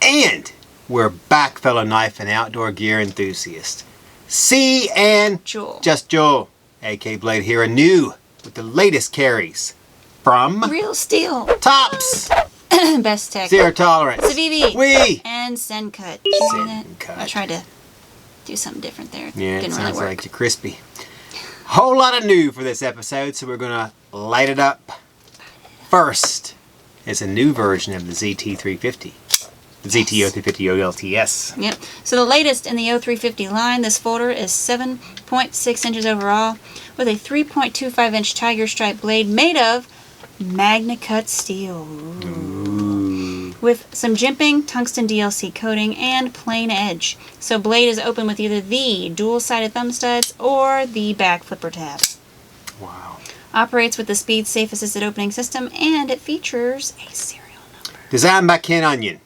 And we're back, fellow knife and outdoor gear enthusiasts. C and Joel. Just Joel, AK Blade here, anew with the latest carries from Real Steel. Tops, Bestech. Zero Tolerance, Civivi. And Sencut. Sencut. I tried to do something different there. Yeah, it Didn't sounds really work. like you're crispy. Whole lot of new for this episode, so we're gonna light it up. First is a new version of the ZT350. The ZT-O350 OLTS. Yep. So the latest in the O350 line, this folder is 7.6 inches overall with a 3.25 inch tiger stripe blade made of Magna Cut steel. Ooh. With some jimping, tungsten DLC coating, and plain edge. So blade is open with either the dual-sided thumb studs or the back flipper tab. Wow. Operates with the speed safe assisted opening system, and it features a serial number. Designed by Ken Onion.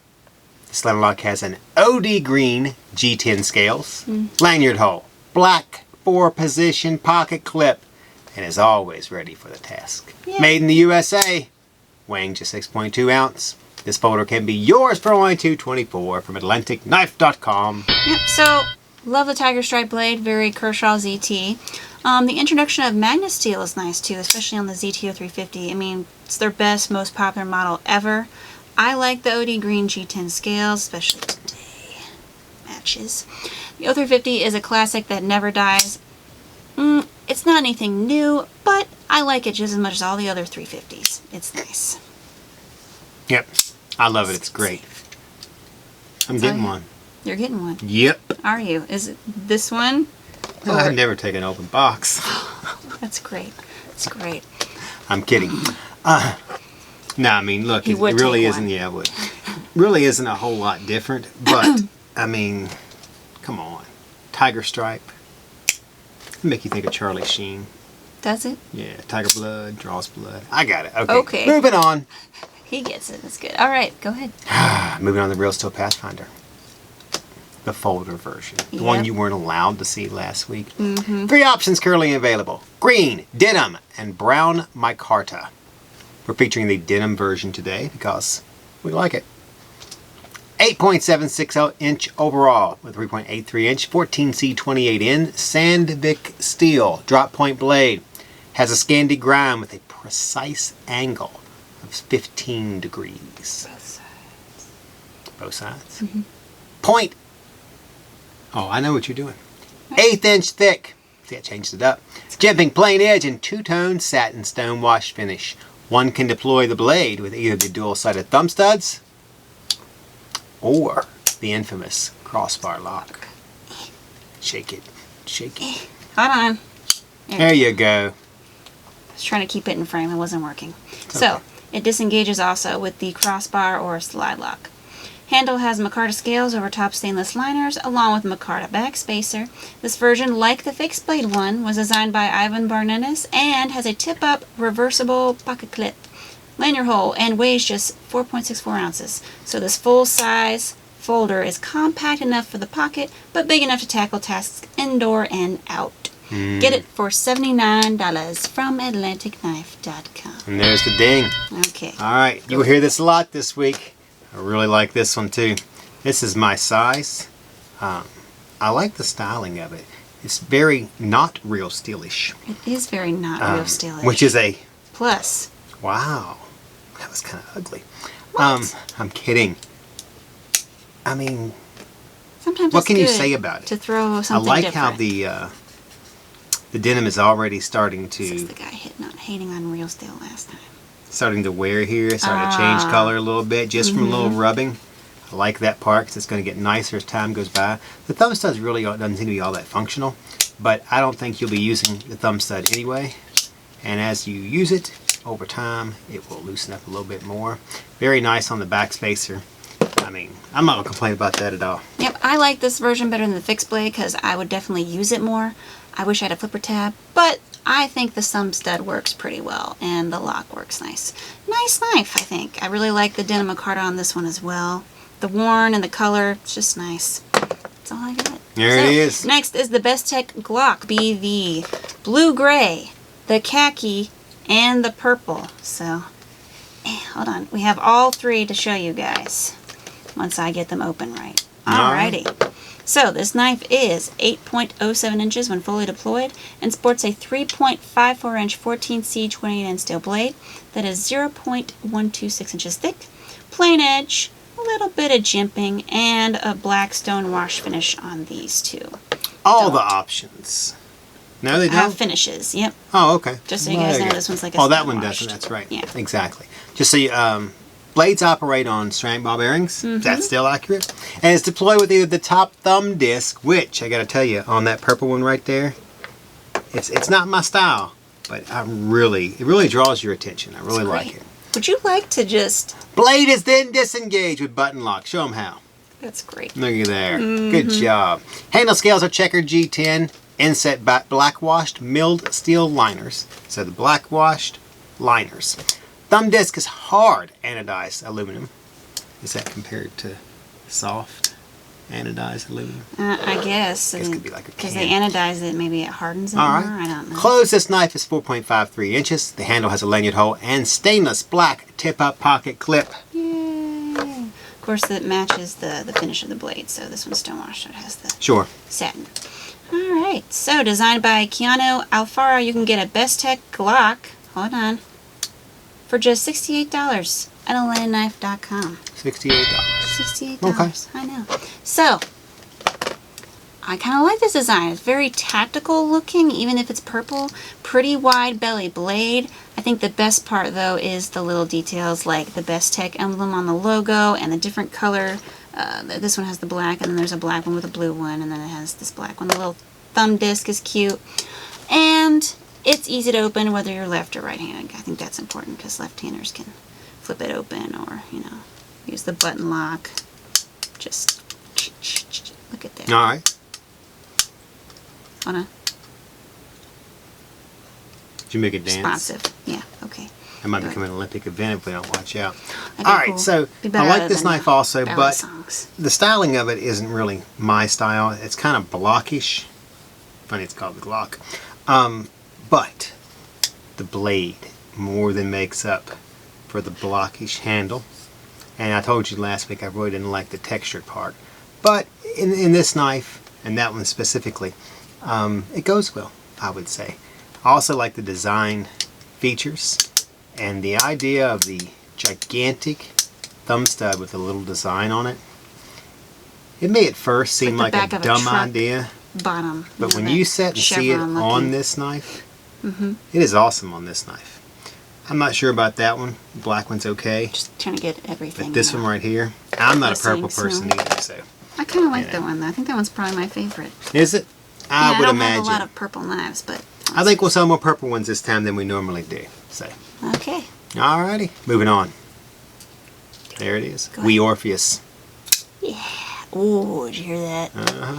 This letter lock has an OD green G10 scales, lanyard hole, black 4-position pocket clip, and is always ready for the task. Yeah. Made in the USA, weighing just 6.2 ounce. This folder can be yours for only $2.24 from AtlanticKnife.com. Yep, so love the tiger stripe blade, very Kershaw ZT. The introduction of Magna Steel is nice too, especially on the ZT-O350. I mean, it's their best, most popular model ever. I like the OD green G10 scales, especially today. Matches. The O350 is a classic that never dies. It's not anything new, but I like it just as much as all the other 350s. It's nice. Yep, I love it. It's great. I'm getting one. You're getting one. Yep. Are you? Is it this one? I've never taken an open box. That's great. That's great. I'm kidding. No, I mean, look, it would really take isn't. one. Yeah, it would. Really isn't a whole lot different, but I mean, come on, tiger stripe. Make you think of Charlie Sheen. Does it? Yeah, tiger blood, draws blood. I got it. Okay. Okay. Moving on. He gets it. That's good. All right, go ahead. Moving on to the Real Steel Pathfinder. The folder version. The one Yep. you weren't allowed to see last week. 3 options currently available. Green, denim, and brown micarta. We're featuring the denim version today because we like it. 8.76 inch overall with 3.83 inch 14C28N Sandvik steel drop point blade. Has a Scandi grind with a precise angle of 15 degrees. Both sides? Point. Oh, I know what you're doing. 1/8 inch thick. See, I changed it up. Jimping plain edge and two-tone satin stone wash finish. One can deploy the blade with either the dual-sided thumb studs or the infamous crossbar lock. Shake it. Shake it. Hold on. There you go. I was trying to keep it in frame. It wasn't working. Okay. So, it disengages also with the crossbar or slide lock. Handle has micarta scales over top stainless liners, along with micarta back spacer. This version, like the fixed blade one, was designed by Ivan Barnenis and has a tip-up reversible pocket clip, lanyard hole, and weighs just 4.64 ounces. So this full-size folder is compact enough for the pocket, but big enough to tackle tasks indoor and out. Get it for $79 from AtlanticKnife.com. And there's the ding. Okay. All right, you will hear this a lot this week. I really like this one too. This is my size. I like the styling of it. It's very not real steelish. It is very not real steelish. Which is a plus. wow. That was kind of ugly. What? I'm kidding. I mean, Sometimes what it's can you good say about it? to throw I something like different. how the denim is already starting This is to the guy hating on real steel last time. wear here. It's starting to change color a little bit just from a little rubbing. I like that part because it's going to get nicer as time goes by. The thumb studs really doesn't seem to be all that functional, but I don't think you'll be using the thumb stud anyway. And as you use it over time, it will loosen up a little bit more. Very nice on the back spacer. I mean, I'm not going to complain about that at all. Yep, I like this version better than the fixed blade because I would definitely use it more. I wish I had a flipper tab, but I think the thumb stud works pretty well and the lock works nice. Nice knife, I think. I really like the denim micarta on this one as well. The worn and the color, it's just nice. That's all I got. There it is. Next is the Bestech Glok. Be the blue-gray, the khaki, and the purple. So, hold on. We have all three to show you guys once I get them open right. Alrighty. So this knife is 8.07 inches when fully deployed and sports a 3.54 inch 14C 28N steel blade that is 0.126 inches thick, plain edge, a little bit of jimping, and a black stone wash finish on these two. All the options. No, they don't? Finishes, yep. Oh, okay. Just so you guys know, this one's like a oh, that one washed. doesn't. That's right. Yeah. Exactly. Just so you, blades operate on ceramic ball bearings. That's still accurate. And it's deployed with either the top thumb disc, which I got to tell you, on that purple one right there, it's not my style, but it really draws your attention. I really like it. Would you like to just... Blade is then disengaged with button lock. Show them how. That's great. Look at there. Good job. Handle scales are checkered G10, inset black washed milled steel liners. So the black washed liners. Thumb disc is hard anodized aluminum. Is that compared to soft anodized aluminum? I guess. This could be like a can. Because they anodize it, maybe it hardens it more. I don't know. Close. This knife is 4.53 inches. The handle has a lanyard hole and stainless black tip-up pocket clip. Yay! Of course, that matches the finish of the blade. So this one's stone washed, so it has the satin. All right. So designed by Keanu Alfaro, you can get a Bestech Glok. Hold on. For just $68 at AtlantaKnife.com. $68. $68. Okay. I know. So, I kind of like this design. It's very tactical looking, even if it's purple. Pretty wide belly blade. I think the best part, though, is the little details like the Bestech emblem on the logo and the different color. This one has the black, and then there's a black one with a blue one, and then it has this black one. The little thumb disc is cute. And it's easy to open whether you're left or right-handed. I think that's important because left-handers can flip it open or, use the button lock. Just look at that. All right. Hold on. Did you make it dance? Responsive. Yeah, okay. It might become an Olympic event if we don't watch out. That'd All right, cool. so I like this knife also, but songs. the styling of it isn't really my style. It's kind of blockish. Funny it's called the Glock. But the blade more than makes up for the blockish handle. And I told you last week I really didn't like the textured part. But in this knife, and that one specifically, it goes well, I would say. I also like the design features and the idea of the gigantic thumb stud with a little design on it. It may at first seem like a dumb idea. Bottom. But when you sit and see it on this knife, it is awesome on this knife. I'm not sure about that one. The black one's okay. Just trying to get everything. But this one right here, I'm not a purple person either, so. I kind of like that one though. I think that one's probably my favorite. Is it? I would imagine. I don't have a lot of purple knives, but. I think we'll sell more purple ones this time than we normally do. So. Okay. Alrighty, moving on. There it is. We Orpheus. Yeah. Oh, did you hear that?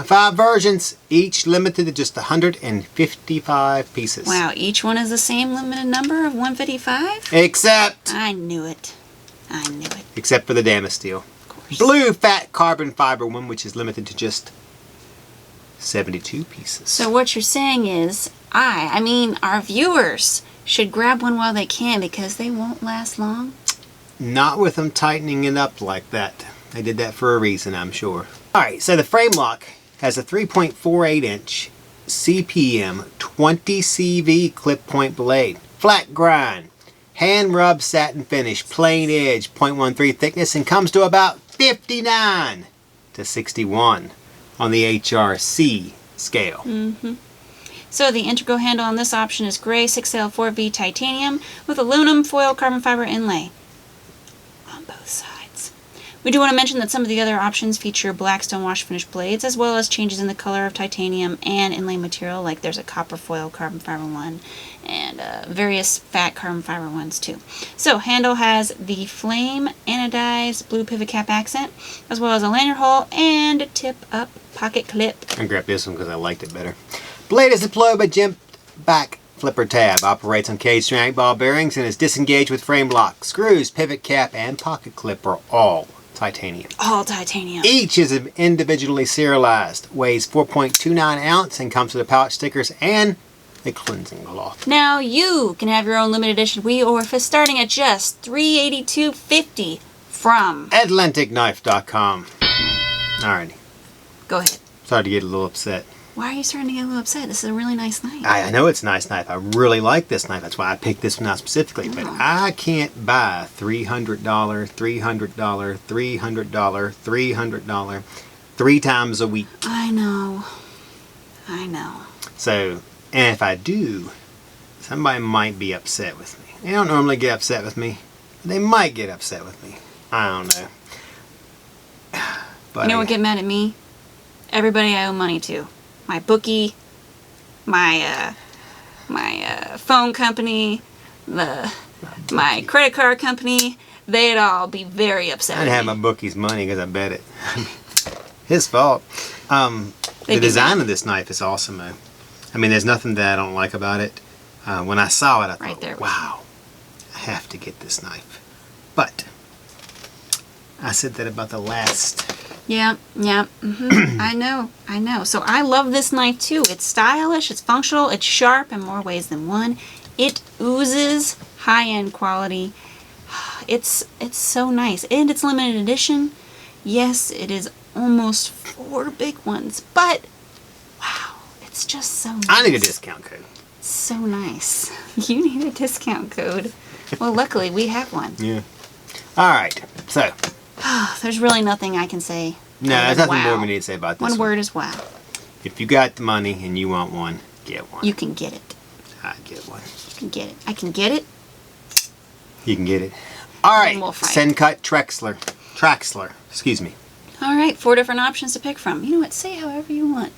5 versions, each limited to just 155 pieces. Wow, each one is the same limited number of 155? Except... I knew it. I knew it. Except for the Damasteel. Of course. Blue fat carbon fiber one, which is limited to just 72 pieces. So what you're saying is, I mean our viewers should grab one while they can because they won't last long? Not with them tightening it up like that. They did that for a reason, I'm sure. Alright, so the frame lock has a 3.48 inch CPM 20 CV clip point blade. Flat grind. Hand rub satin finish. Plain edge. 0.13 thickness and comes to about 59 to 61 on the HRC scale. So the integral handle on this option is gray 6L4V titanium with aluminum foil carbon fiber inlay on both sides. We do want to mention that some of the other options feature black stonewash finish blades, as well as changes in the color of titanium and inlay material, like there's a copper foil carbon fiber one, and various fat carbon fiber ones too. So, handle has the flame anodized blue pivot cap accent, as well as a lanyard hole and a tip-up pocket clip. I grabbed this one because I liked it better. Blade is deployed by jump back flipper tab. Operates on cage strength ball bearings and is disengaged with frame lock. Screws, pivot cap, and pocket clip are all titanium. All titanium. Each is individually serialized, weighs 4.29 ounce, and comes with a pouch, stickers, and a cleansing cloth. Now you can have your own limited edition Wii Orpheus starting at just $382.50 from AtlanticKnife.com. Alrighty. Go ahead. Started to get a little upset. Why are you starting to get a little upset? This is a really nice knife. I know it's a nice knife. I really like this knife. That's why I picked this one out specifically. But I can't buy $300, $300 3 times a week. I know. So, and if I do, somebody might be upset with me. They don't normally get upset with me. But they might get upset with me. I don't know. But You know what get mad at me? Everybody I owe money to. My bookie, my phone company, my credit card company, they'd all be very upset I'd with have me. my bookie's money because I bet it. His fault. The They'd be design mad. of this knife is awesome, though. I mean, there's nothing that I don't like about it. When I saw it, I Right thought, there with wow, I have to get this knife. But I said that about the last. Yeah. I know. So I love this knife too. It's stylish, it's functional, it's sharp in more ways than one. It oozes high-end quality. It's so nice. And it's limited edition. Yes, it is almost 4 big ones, but wow, it's just so nice. I need a discount code. So nice. You need a discount code. Well, luckily we have one. Yeah. All right. So, There's really nothing I can say. no, other there's than nothing more wow. we need to say about this One one. word is wow. If you got the money and you want one, get one. You can get it. I'd get one. You can get it. I can get it. You can get it. All right. Then we'll fight. Sencut Traxler. Excuse me. All right, 4 different options to pick from. You know what? Say however you want.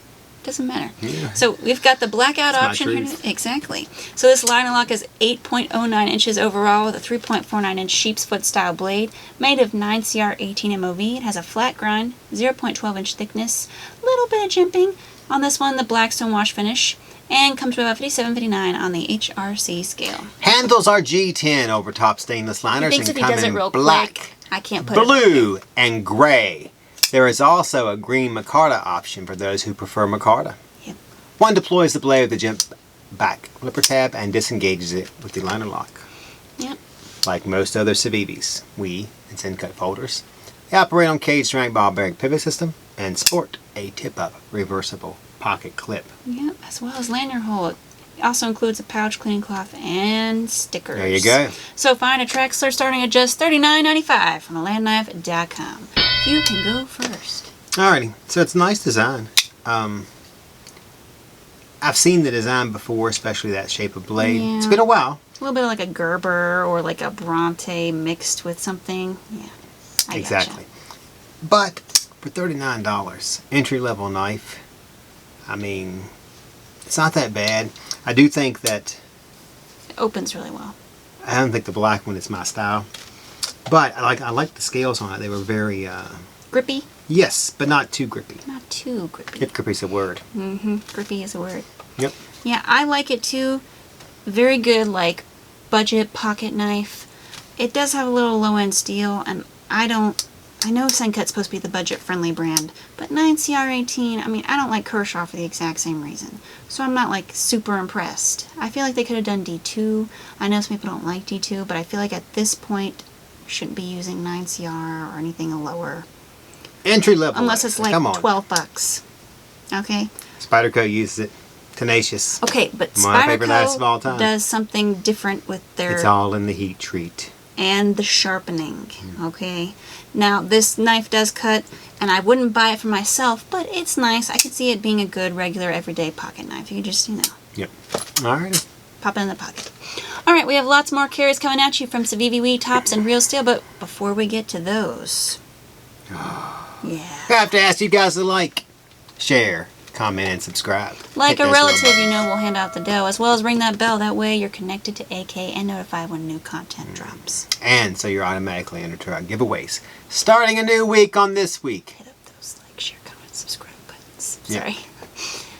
Doesn't matter. Yeah. So we've got the blackout It's my option here. truth. Exactly. So this liner lock is 8.09 inches overall with a 3.49 inch sheep's foot style blade made of 9CR18 MOV. It has a flat grind, 0.12 inch thickness, little bit of jimping. On this one, the black stonewash finish, and comes with about 57.59 on the HRC scale. Handles are G10 over top stainless He liners thinks and if he come does it in real black, quick, I can't put it. blue, and gray. There is also a green micarta option for those who prefer micarta. Yep. One deploys the blade with the jump back flipper tab and disengages it with the liner lock. Yep. Like most other Civivis, Wii, and Sencut folders, they operate on cage strength ball bearing pivot system and sport a tip-up reversible pocket clip. Yep. As well as lanyard hole. It also includes a pouch, cleaning cloth, and stickers. There you go. So find a Traxler starting at just $39.95 from thelandknife.com. You can go first. Alrighty, so it's a nice design. I've seen the design before, especially that shape of blade. Yeah. It's been a while. A little bit like a Gerber or like a Bronte mixed with something. Yeah. I Exactly. Gotcha. But for $39, entry-level knife, I mean, it's not that bad. I do think that, It opens really well. I don't think the black one is my style. But I like the scales on it. They were very, Grippy. yes, but not too grippy. Not too grippy. If grippy's a word. Mm-hmm. Grippy is a word. Yep. Yeah, I like it too. Very good, like, budget pocket knife. It does have a little low-end steel, and I know Senkut's supposed to be the budget-friendly brand, but 9CR18, I mean, I don't like Kershaw for the exact same reason. So I'm not, like, super impressed. I feel like they could have done D2. I know some people don't like D2, but I feel like at this point, you shouldn't be using 9CR or anything lower. Entry-level. Unless it's like Come on. $12. Okay? Spyderco uses it. Tenacious. Okay, but My favorite knives of all Spyderco time. does something different with their... It's all in the heat treat. and the sharpening, okay? Now, this knife does cut, and I wouldn't buy it for myself, but it's nice. I could see it being a good, regular, everyday pocket knife. You just, Yep. Alright. pop it in the pocket. All right, we have lots more carries coming at you from Civivi Tops and Real Steel, but before we get to those, Yeah. I have to ask you guys to like, share, comment, and subscribe. Like Hit a those little relative you buttons. know will hand out the dough, as well as ring that bell. That way you're connected to AK and notified when new content drops. And so you're automatically entered to our giveaways. Starting a new week on this week. Hit up those like, share, comment, subscribe buttons. Yeah. Sorry.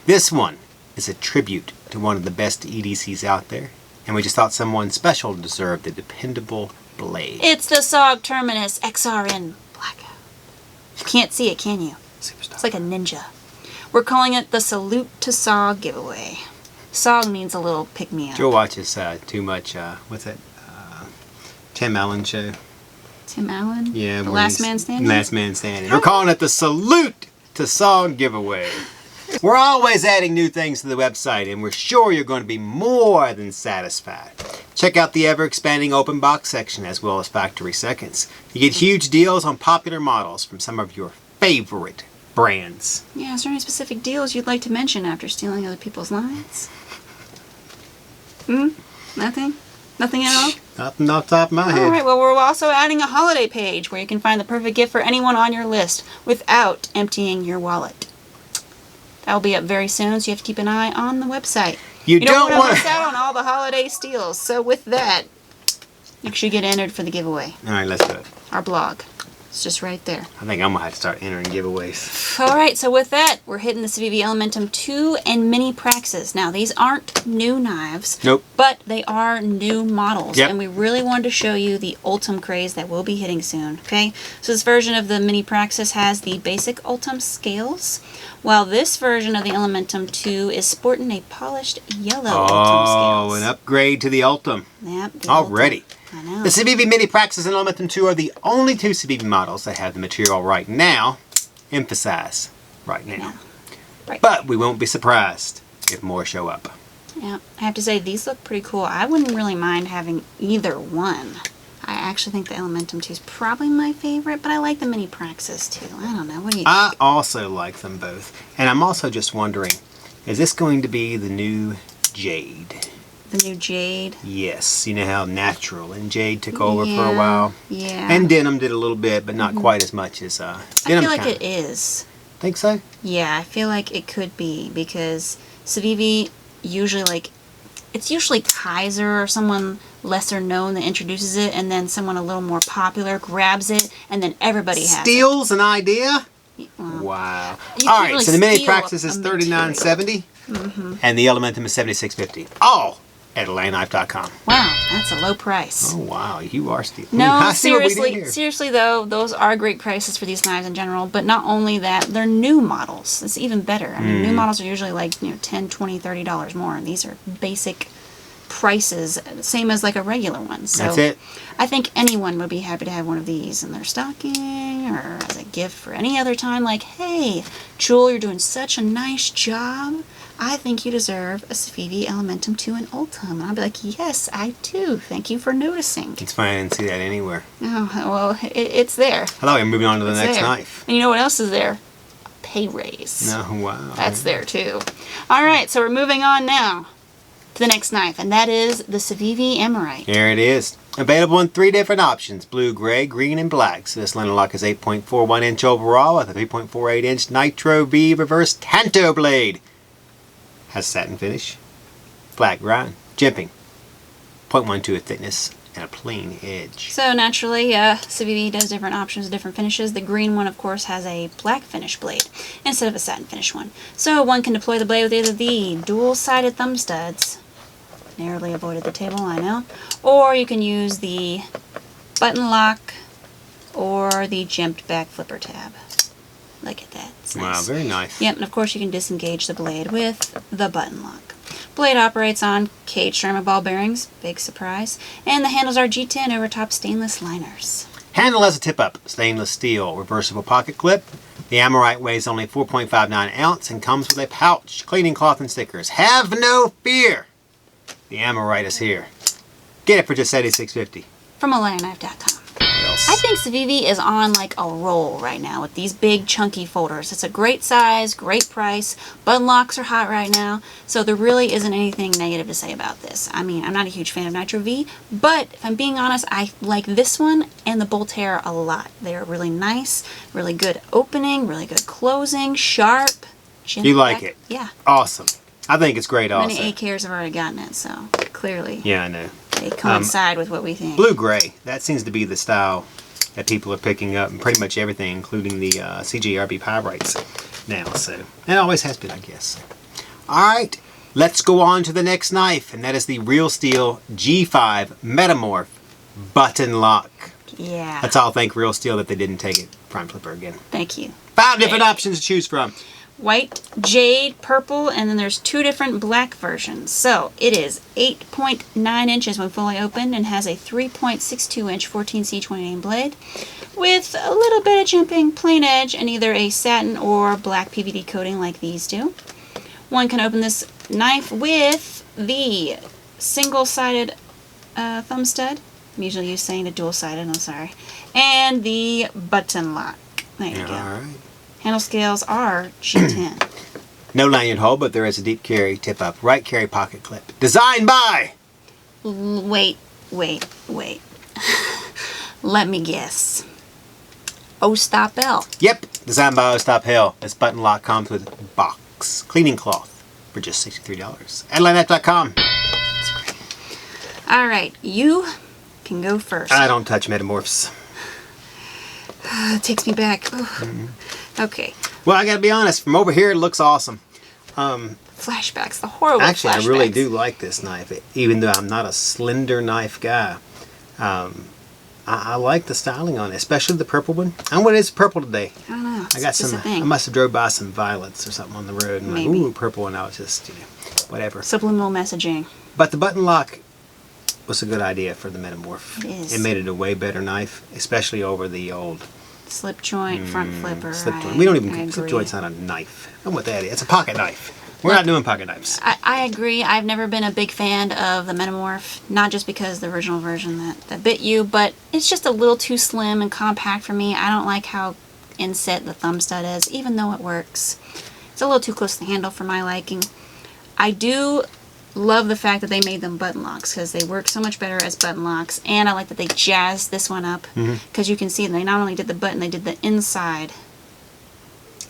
This one is a tribute to one of the best EDCs out there. And we just thought someone special deserved a dependable blade. It's the SOG Terminus XRN Blackout. You can't see it, can you? Superstar. It's like a ninja. We're calling it the Salute to SOG Giveaway. SOG means a little pick-me-up. Joe watches too much, what's that, Tim Allen show? Tim Allen? Yeah. The where Last he's- Man Standing? Last Man Standing. We're calling it the Salute to SOG Giveaway. We're always adding new things to the website, and we're sure you're going to be more than satisfied. Check out the ever-expanding open box section as well as factory seconds. You get huge deals on popular models from some of your favorite brands. Yeah, is there any specific deals you'd like to mention after stealing other people's lines? Nothing? Nothing at all? Nothing off the top of my head. Alright, well, we're also adding a holiday page where you can find the perfect gift for anyone on your list without emptying your wallet. That will be up very soon, so you have to keep an eye on the website. You don't don't want to want miss out on all the holiday steals. So with that, make sure you get entered for the giveaway. Alright, let's do it. Our blog. It's just right there. I think I'm going to have to start entering giveaways. Alright, so with that, we're hitting the Civivi Elementum 2 and Mini Praxis. Now, these aren't new knives. Nope. But they are new models. Yep. And we really wanted to show you the Ultem craze that will be hitting soon. Okay? So this version of the Mini Praxis has the basic Ultem scales, while this version of the Elementum 2 is sporting a polished yellow Ultem Oh, scales. an upgrade to the Ultem. Yep, the Already. Ultem. I know. The Civivi Mini Praxis and Elementum 2 are the only two Civivi models that have the material right now. Emphasize, right now. Yeah. Right. But we won't be surprised if more show up. Yeah, I have to say, these look pretty cool. I wouldn't really mind having either one. I actually think the Elementum 2 is probably my favorite, but I like the Mini Praxis too. I don't know. What do you think? I also like them both. And I'm also just wondering, is this going to be the new Jade? The new Jade. Yes. You know how Natural and Jade took over for a Yeah, while? Yeah. And Denim did a little bit, but not quite as much as I Denim. feel like it is. Think so? Yeah, I feel like it could be because Civivi usually it's usually Kaiser or someone lesser known that introduces it, and then someone a little more popular grabs it, and then everybody has Steals an idea? it. Well, Wow. You All can't right, really so the Mini steal Praxis is a material. $39.70 and the Elementum is $76.50. All at AtlantaKnife.com. wow, that's a low price. Oh wow, you are stealing. No, I see what we did seriously, here. seriously though, those are great prices for these knives in general, but not only that, they're new models. It's even better. I mean, new models are usually like, $10, $20, $30 more, and these are basic prices, same as like a regular one. So That's it. I think anyone would be happy to have one of these in their stocking or as a gift for any other time. Like, hey, Jewel, you're doing such a nice job. I think you deserve a Civivi Elementum 2 and Ultem. And I'll be like, yes, I do. Thank you for noticing. It's funny, I didn't see that anywhere. Oh, well, it's there. I thought we were moving on to the It's next there. knife. And you know what else is there? A pay raise. No, wow. That's there too. All right, so we're moving on now to the next knife, and that is the Civivi Amirite. Here it is. Available in 3 different options: blue, gray, green, and black. So this linen lock is 8.41 inch overall with a 3.48 inch Nitro V reverse Tanto blade. Has satin finish, flat grind, jimping, 0.12 thickness, and a plain edge. So naturally, Civivi does different options, different finishes. The green one, of course, has a black finish blade instead of a satin finish one. So one can deploy the blade with either the dual-sided thumb studs. Narrowly avoided the table, I know. Or you can use the button lock or the jimped back flipper tab. Look at that. It's Wow, nice. very nice. Yep, and of course you can disengage the blade with the button lock. Blade operates on cage ceramic ball bearings, big surprise, and the handles are G10 overtop stainless liners. Handle has a tip-up, stainless steel, reversible pocket clip. The Amirite weighs only 4.59 ounce and comes with a pouch, cleaning cloth, and stickers. Have no fear! The Amirite is here. Get it for just $86.50. From AtlantaKnife.com. Well else. I think Civivi is on like a roll right now with these big chunky folders. It's a great size, great price. Button locks are hot right now, so there really isn't anything negative to say about this. I mean, I'm not a huge fan of Nitro V, but if I'm being honest, I like this one and the Voltaire a lot. They're really nice, really good opening, really good closing, sharp. You like it? Yeah. Awesome. I think it's great also. Many AKers have already gotten it, so clearly. Yeah, I know. They coincide with what we think. Blue-gray. That seems to be the style that people are picking up in pretty much everything, including the CGRB Pyrites now. So it always has been, I guess. All right, let's go on to the next knife, and that is the Real Steel G5 Metamorph Button Lock. Yeah. Let's all thank Real Steel that they didn't take it Prime Flipper again. Thank you. 5 different options to choose from. White, jade, purple, and then there's 2 different black versions. So it is 8.9 inches when fully opened and has a 3.62 inch 14C28 blade with a little bit of jimping, plain edge, and either a satin or black PVD coating like these do. One can open this knife with the single-sided thumb stud. I'm usually used to saying the dual-sided, I'm sorry. And the button lock. There you go. All right. Handle scales are G10. No lanyard hole, but there is a deep carry tip-up right carry pocket clip. Designed by... Wait. Let me guess. O-Stop L. Yep, designed by O-Stop Hill. This button lock comes with box cleaning cloth for just $63. AdelaineF.com. Alright, you can go first. I don't touch Metamorphs. It takes me back. Okay. Well, I gotta be honest, from over here it looks awesome. Flashbacks, the horrible Actually, flashbacks. I really do like this knife, even though I'm not a slender knife guy. I like the styling on it, especially the purple one. And what is purple today? I don't know. I got some. I must have drove by some violets or something on the road, and Maybe. like, ooh, purple, and I was just, whatever. Subliminal messaging. But the button lock was a good idea for the Metamorph. It is. It made it a way better knife, especially over the old Slip joint, front flipper. slip joint. We don't even slip joint's not a knife. I don't know what that is. It's a pocket knife. We're not doing pocket knives. I agree. I've never been a big fan of the Metamorph, not just because the original version that bit you, but it's just a little too slim and compact for me. I don't like how inset the thumb stud is, even though it works. It's a little too close to the handle for my liking. I do love the fact that they made them button locks because they work so much better as button locks, and I like that they jazzed this one up because you can see they not only did the button, they did the inside.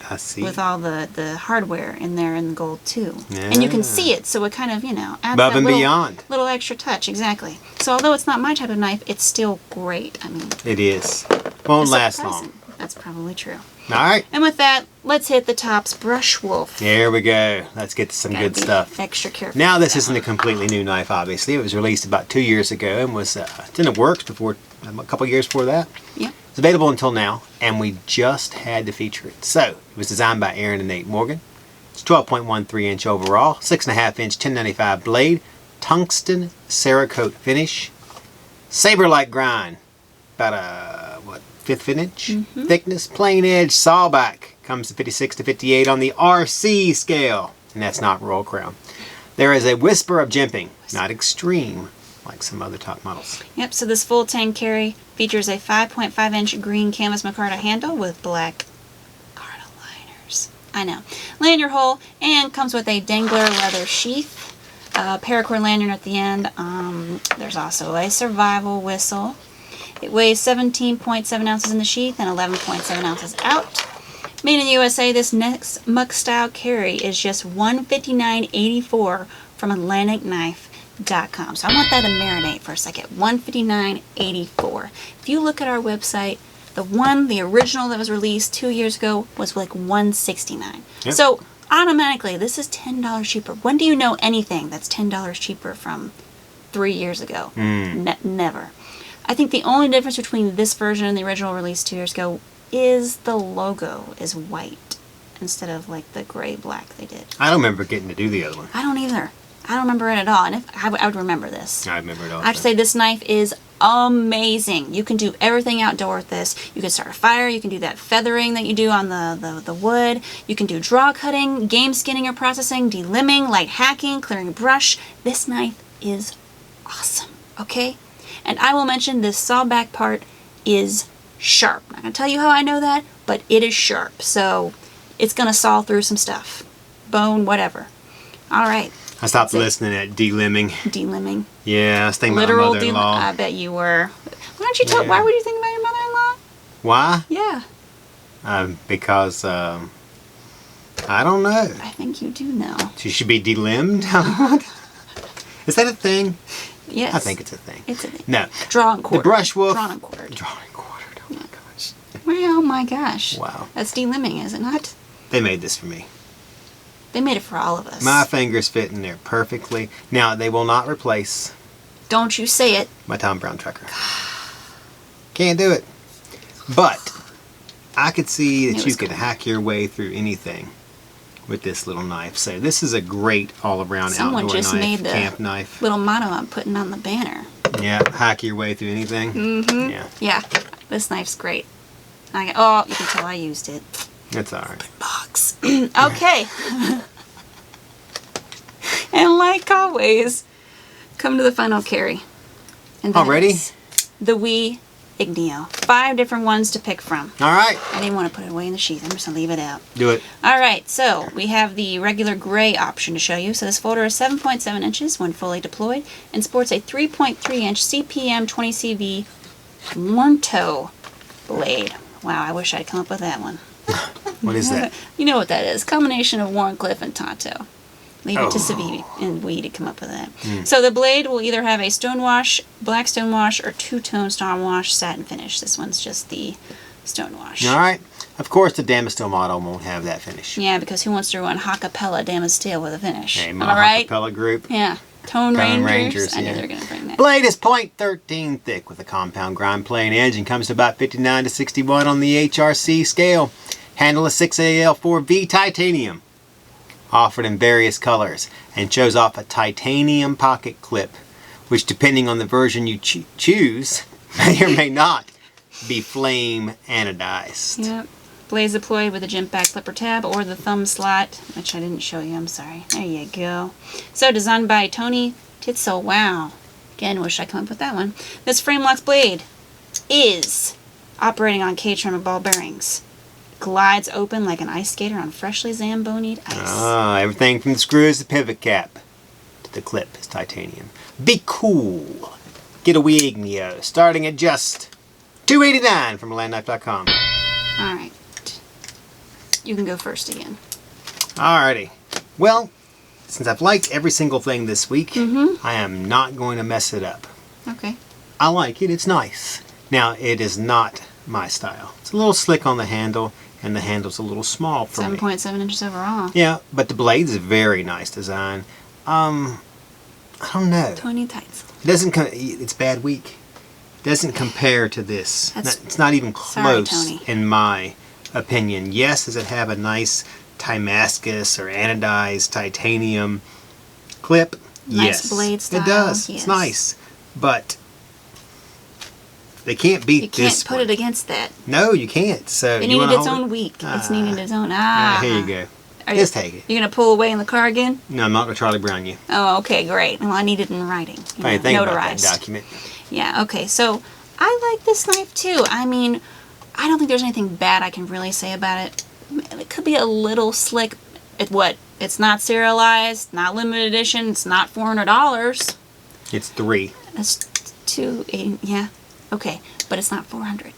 I see. With all the hardware in there in the gold too. Yeah. And you can see it, so it kind of, adds above that and beyond. Little extra touch, exactly. So although it's not my type of knife, it's still great. I mean, it is. Won't last long. That's probably true. All right. And with that, let's hit the Topps Brush Wolf. There we go. Let's get to some good stuff. Extra careful. Now this isn't a completely new knife, obviously. It was released about 2 years ago and was in the works before a couple years before that. Yeah. It's available until now, and we just had to feature it. So it was designed by Aaron and Nate Morgan. It's 12.13 inch overall, 6.5 inch 1095 blade, tungsten Cerakote finish, saber-like grind, about a 5th inch thickness, plain edge sawback. Comes to 56 to 58 on the RC scale, and that's not Royal Crown. There is a whisper of jimping, not extreme like some other top models. Yep, so this full 10 carry features a 5.5 inch green canvas micarta handle with black micarta liners. I know. Lanyard hole, and comes with a dangler leather sheath, paracord lanyard at the end. There's also a survival whistle. It weighs 17.7 ounces in the sheath and 11.7 ounces out. Made in the USA, this next muck style carry is just $159.84 from AtlanticKnife.com. So I want that to marinate for a second. $159.84. If you look at our website, the original that was released 2 years ago was like $169. Yep. So automatically, this is $10 cheaper. When do you know anything that's $10 cheaper from 3 years ago? Never. I think the only difference between this version and the original release 2 years ago is the logo is white instead of like the gray-black they did. I don't remember getting to do the other one. I don't either. I don't remember it at all. And if I would remember this. I remember it all. I have to say this knife is amazing. You can do everything outdoor with this. You can start a fire. You can do that feathering that you do on the wood. You can do draw cutting, game skinning or processing, delimbing, light hacking, clearing brush. This knife is awesome. Okay? And I will mention this sawback part is sharp. I'm not going to tell you how I know that, but it is sharp. So it's going to saw through some stuff. Bone, whatever. All right. I stopped listening at delimbing. Delimbing. Yeah, I was thinking about Literal my mother-in-law. I bet you were. Why don't you tell? Yeah. Why would you think about your mother-in-law? Why? Yeah. Because, I don't know. I think you do know. She should be delimbed? Is that a thing? Yes. I think it's a thing. It's a thing. No. Draw and quartered. The brush wolf. Drawn and quartered. Drawn and quartered. Oh my gosh. Well, oh my gosh. Wow. That's delimbing, is it not? They made this for me. They made it for all of us. My fingers fit in there perfectly. Now, they will not replace Don't you say it. my Tom Brown trucker. Can't do it. But I could see that you could hack your way through anything with this little knife. So this is a great all-around Someone outdoor just knife, made the camp knife. little motto I'm putting on the banner. Yeah, hack your way through anything. Mm-hmm. Yeah, Yeah. This knife's great. Oh, you can tell I used it. that's all right. Box. Okay. And like always, come to the final carry. And that Already? is the Wii Ignio. 5 different ones to pick from. All right, I didn't want to put it away in the sheath. I'm just going to leave it out. do it. Alright, so we have the regular gray option to show you. So this folder is 7.7 inches when fully deployed and sports a 3.3 inch CPM 20CV worn toe blade. Wow, I wish I'd come up with that one. What is that? You know what that is. Combination of Warncliffe and Tonto. Leave it to Oh. Civivi and Wii to come up with that. So the blade will either have a stonewash, black stonewash, or two-tone stonewash satin finish. This one's just the stonewash. All right. Of course, the Damastil model won't have that finish. Yeah, because who wants to run Hackapella Damastil with a finish? Hey, Am my I right? acapella group. Yeah. Tone Tone Rangers. Rangers, I knew yeah. they were going to bring that. Blade is .13 thick with a compound grind plane edge and comes to about 59 to 61 on the HRC scale. Handle is 6AL4V titanium, offered in various colors, and shows off a titanium pocket clip, which depending on the version you choose, may or may not be flame anodized. Yep. Blades deployed with a jimp back flipper tab or the thumb slot, which I didn't show you, I'm sorry. There you go. So designed by Tony Titzel. Wow. Again, wish I come up with that one. This Framelocks blade is operating on K-trim ball bearings. Glides open like an ice skater on freshly zambonied ice. Everything from the screws to pivot cap to the clip is titanium. Be cool. Get a Wii Ignio starting at just $289 from landknife.com. Alright. You can go first again. Alrighty. Well, since I've liked every single thing this week, I am not going to mess it up. Okay. I like it. It's nice. Now, it is not my style. It's a little slick on the handle, and the handle's a little small for me. 7.7 inches overall. Yeah, but the blade's a very nice design. I don't know. Tony Tights. It doesn't. It's bad week. Doesn't compare to this. That's- It's not even Sorry, close, Tony. in my opinion. Yes, does it have a nice Timascus or anodized titanium clip? Nice Yes, blade style, it does. yes. It's nice, but they can't beat You can't this put one. it against that. No, you can't. So It you needed wanna its hold own it? week. It's Ah. needed its own. Here you go. Are Just take it. You're going to pull away in the car again? No, I'm not going to Charlie Brown you. Oh, okay, great. Well, I need it in writing. Funny thing about that notarized. document. Yeah, okay, so I like this knife too. I mean, I don't think there's anything bad I can really say about it. It could be a little slick. It's not serialized, not limited edition, it's not $400. It's 3. That's $280, yeah, okay, but it's not $400.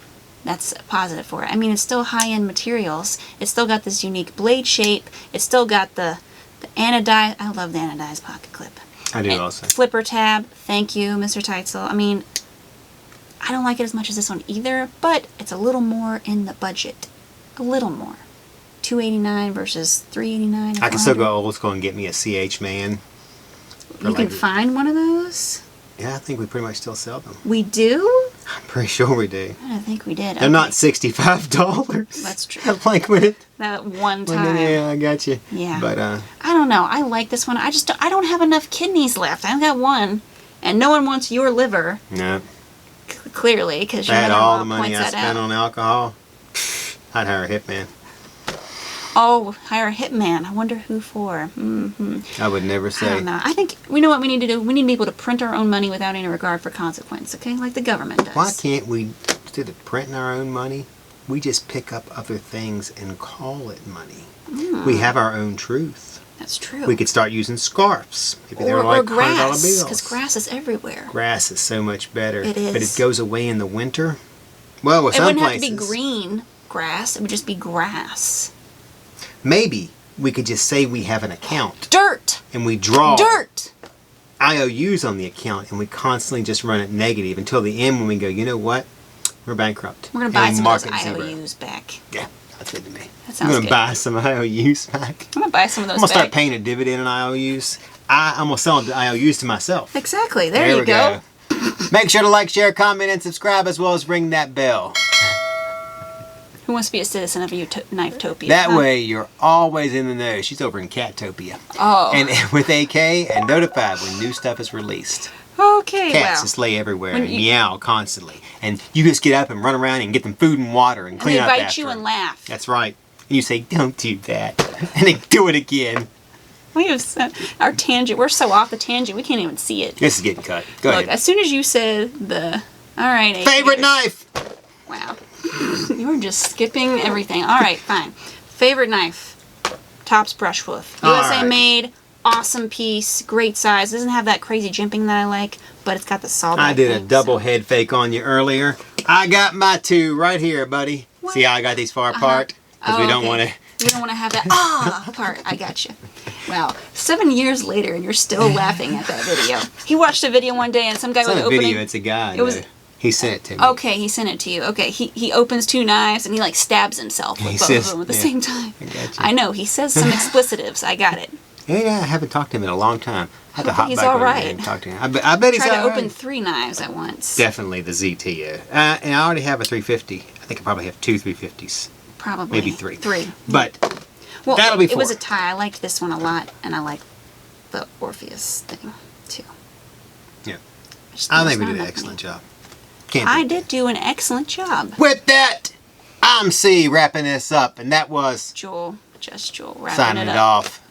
That's a positive for it. I mean, it's still high-end materials. It's still got this unique blade shape. It's still got the anodized. I love the anodized pocket clip. I do And also. flipper tab. Thank you, Mr. Teitzel. I mean, I don't like it as much as this one either, but it's a little more in the budget. A little more. $289 versus $389. I can still go old school and get me a CH Man. You can find one of those? Yeah, I think we pretty much still sell them. We do? I'm pretty sure we do. I don't think we did. They're not $65. That's true. Like when it. That one When time. yeah, I got you. Yeah. But I don't know. I like this one. I don't have enough kidneys left. I only got one. And no one wants your liver, no. clearly, because If I your had all mother-in-law the money points I that spent out. on alcohol, I'd hire a hitman. Oh, hire a hitman. I wonder who for. Mm-hmm. I would never I say. don't know. I think we know what we need to do. We need to be able to print our own money without any regard for consequence, okay? Like the government does. Why can't we instead of printing our own money, we just pick up other things and call it money. We have our own truth. That's true. We could start using scarves. Maybe they're or like grass, $100 because bills. grass is everywhere. Grass is so much better. It is. But it goes away in the winter. Well, with It some wouldn't places, have to be green grass. It would just be grass. maybe we could just say we have an account Dirt! and we draw Dirt! IOUs on the account and we constantly just run it negative until the end when we go, you know what? We're bankrupt. We're going to And buy we some mark of those it zero. IOUs back. Yeah, that's good to me. That I'm sounds going good. to buy some IOUs back. I'm going to buy some of those I'm going to start back. paying a dividend on IOUs. I'm going to sell the IOUs to myself. Exactly. There you we go. Make sure to like, share, comment, and subscribe, as well as ring that bell. Who wants to be a citizen of Knifetopia? That huh? way, you're always in the know. She's over in Cattopia. Oh. And with AK and notified when new stuff is released. Okay, Cats well. just lay everywhere When and you- meow constantly. And you just get up and run around and get them food and water and And clean they up bite after you and them. laugh. That's right. And you say, don't do that. And they do it again. We have set our tangent. We're so off the tangent, we can't even see it. This is getting cut. Go Look, ahead. as soon as you said the... All right, Favorite AKers. knife? Wow. You were just skipping everything. All right, fine. Favorite knife. Tops Brushwolf. All USA right. made. Awesome piece. Great size. Doesn't have that crazy jimping that I like, but it's got the sawback I did a thing, double so- head fake on you earlier. I got my two right here, buddy. What? See how I got these far apart? Because we don't want to... We don't want to have that part. I got you. Wow. 7 years later, and you're still laughing at that video. He watched a video one day, and some guy It's was not a opening. video, it's a guy. It was- though. He sent it to me. Okay, he sent it to you. Okay, he opens two knives and he like stabs himself with He both says- of them at the yeah. same time. I got you. I know he says some explicitives. I got it. Yeah, I haven't talked to him in a long time. I had to Hope hop he's back all over there right. and talk to him. I bet he's Try to all open right. 3 knives at once. Definitely the ZTO. And I already have a 350. I think I probably have 2 350s. Probably. Maybe 3. 3. But Well, that'll be it was 4. a tie. I liked this one a lot, and I liked the Orpheus thing too. Yeah. Just I there's think we not did an enough excellent money. job. Can't I beat did do an excellent job. that. With that, I'm C wrapping this up. And that was Joel, just Joel, wrapping signing it it up. off.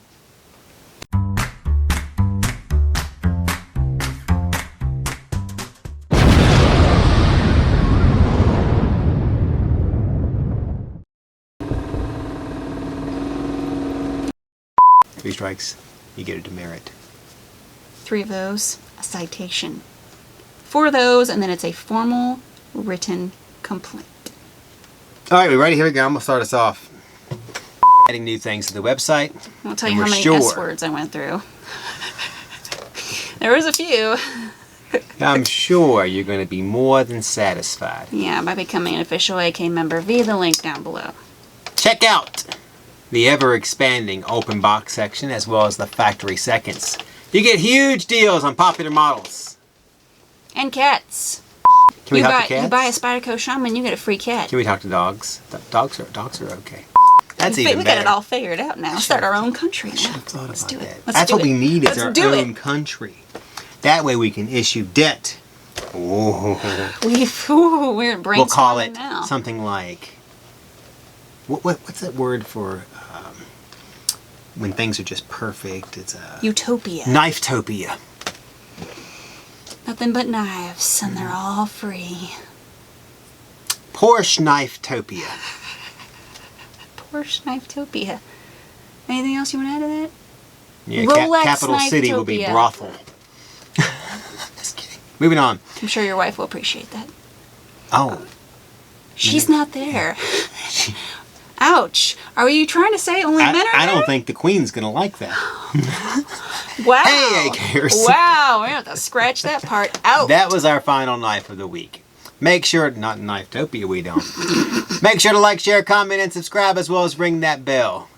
Three strikes, you get a demerit. 3 of those, a citation. 4 of those, and then it's a formal written complaint. All right, we ready? Here we go. I'm going to start us off. Adding new things to the website. I'll tell And you how we're many sure. S words I went through. There was a few. I'm sure you're going to be more than satisfied. Yeah, by becoming an official AK member via the link down below. Check out the ever-expanding open box section as well as the factory seconds. You get huge deals on popular models. And cats. Can we talk to cats? You buy a Spyderco Shaman, you get a free cat. Can we talk to dogs? Dogs are okay. That's we even got better. it all figured out now. Start our own country now. I thought Let's about do that. it. Let's That's do what it. we need is Let's our do own it. country. That way we can issue debt. Oh. We're brainstorming We'll call it now. something like what's that word for when things are just perfect? It's a Utopia. Knifetopia. Nothing but knives, and they're all free. Porsche Knifetopia. Porsche Knifetopia. Anything else you want to add to that? Yeah, Rolex capital city will be Knifetopia. brothel. Just kidding. Moving on. I'm sure your wife will appreciate that. Oh, She's not there. Ouch. Are you trying to say only men are I there? don't think the Queen's gonna like that. Wow. Hey, AKers. Wow. We're going to have to scratch that part out. That was our final knife of the week. Make sure, not Knifetopia, we don't. Make sure to like, share, comment, and subscribe, as well as ring that bell.